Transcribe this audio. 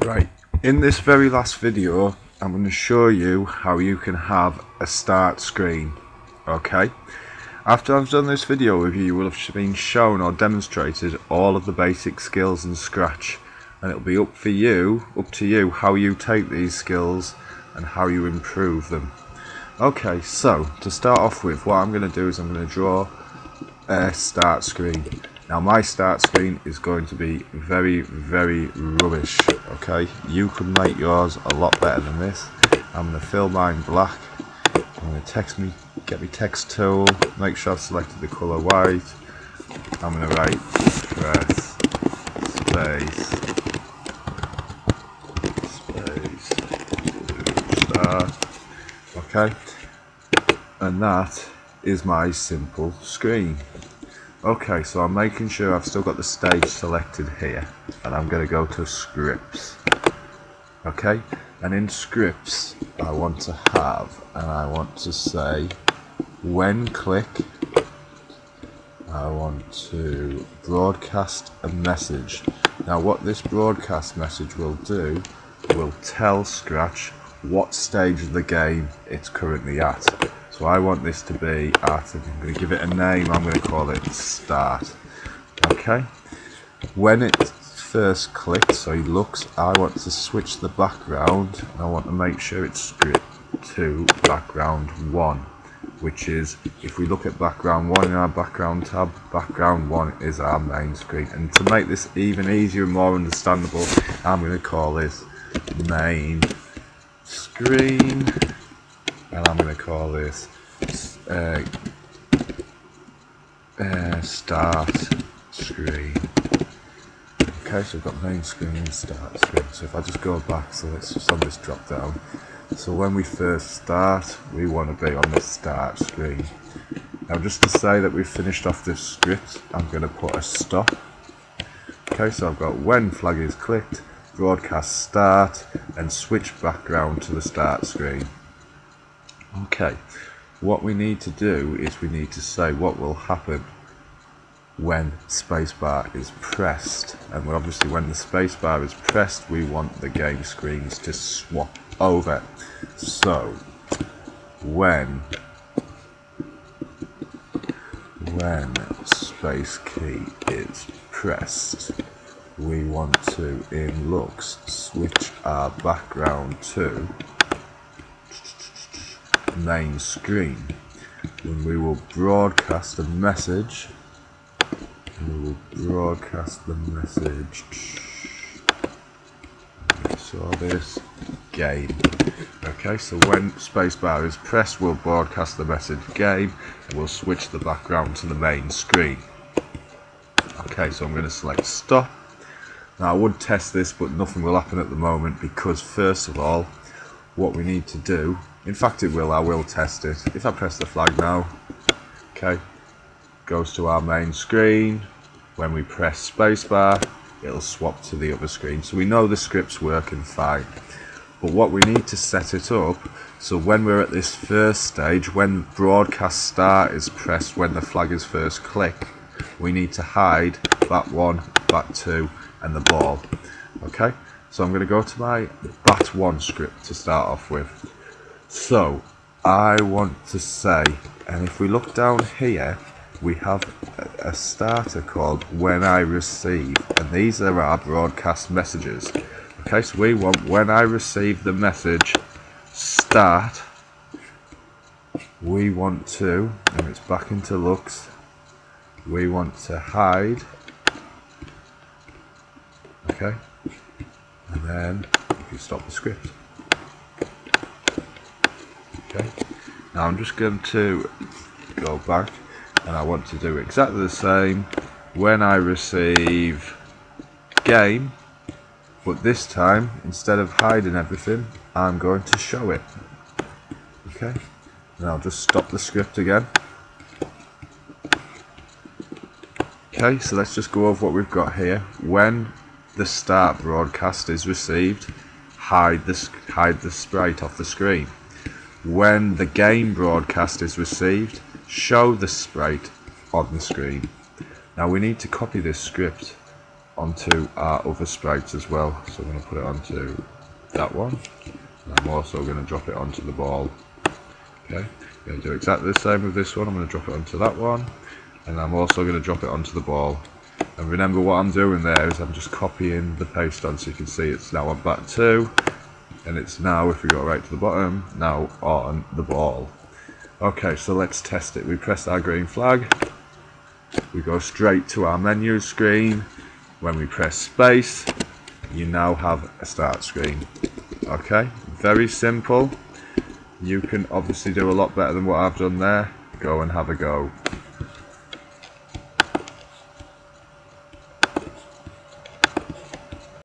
Right, in this very last video I'm going to show you how you can have a start screen. Okay, after I've done this video with you, you will have been shown or demonstrated all of the basic skills in Scratch, and it'll be up to you how you take these skills and how you improve them. Okay, so to start off with, what I'm going to do is I'm going to draw a start screen. Now my start screen is going to be very rubbish. Okay, you could make yours a lot better than this. I'm going to fill mine black. I'm going to get my text tool, make sure I've selected the colour white. I'm going to write press space to start. Okay, and that is my simple screen. Okay, so I'm making sure I've still got the stage selected here, and I'm going to go to scripts. Okay, and in scripts I want to say when click, I want to broadcast a message. Now what this broadcast message will do, will tell Scratch what stage of the game it's currently at. So I want this to be at, I'm going to give it a name, I'm going to call it start. Okay, when it first clicks, so he looks, I want to switch the background, and I want to make sure it's script to background 1, which is, if we look at background 1 in our background tab, background 1 is our main screen. And to make this even easier and more understandable, I'm going to call this main screen, and I'm going to call this start screen. Okay, so we've got main screen and start screen. So if I just go back, so let's just on this drop down. So when we first start, we want to be on the start screen. Now just to say that we've finished off this script, I'm going to put a stop. Okay, so I've got when flag is clicked, broadcast start, and switch background to the start screen. Okay, what we need to do is we need to say what will happen when spacebar is pressed, and obviously when the spacebar is pressed we want the game screens to swap over. So when space key is pressed, we want to, in looks, switch our background to main screen, when we will broadcast a message. We will broadcast the message. So this game. Okay, so when spacebar is pressed, we'll broadcast the message game, and we'll switch the background to the main screen. Okay, so I'm going to select stop. Now I would test this, but nothing will happen at the moment, because first of all, what we need to do, in fact I will test it. If I press the flag now, okay, goes to our main screen. When we press spacebar, it'll swap to the other screen. So we know the script's working fine. But what we need to set it up, so when we're at this first stage, when broadcast start is pressed, when the flag is first clicked, we need to hide bat1, bat2 and the ball. Okay, so I'm going to go to my bat1 script to start off with. So I want to say, and if we look down here, we have a starter called when I receive, and these are our broadcast messages. Okay, so we want when I receive the message start, we want to, and it's back into looks, we want to hide. Okay, and then if you stop the script. Okay, now I'm just going to go back, and I want to do exactly the same when I receive game, but this time instead of hiding everything, I'm going to show it. Okay, and I'll just stop the script again. Okay, so let's just go over what we've got here. When the start broadcast is received, hide the sprite off the screen. When the game broadcast is received, show the sprite on the screen. Now we need to copy this script onto our other sprites as well. So I'm going to put it onto that one, and I'm also going to drop it onto the ball. Okay, I'm going to do exactly the same with this one. I'm going to drop it onto that one, and I'm also going to drop it onto the ball. And remember, what I'm doing there is I'm just copying the paste on, so you can see it's now on back 2, and it's now, if we go right to the bottom, now on the ball. Okay, so let's test it. We press our green flag, we go straight to our menu screen. When we press space, you now have a start screen. Okay, very simple. You can obviously do a lot better than what I've done there. Go and have a go.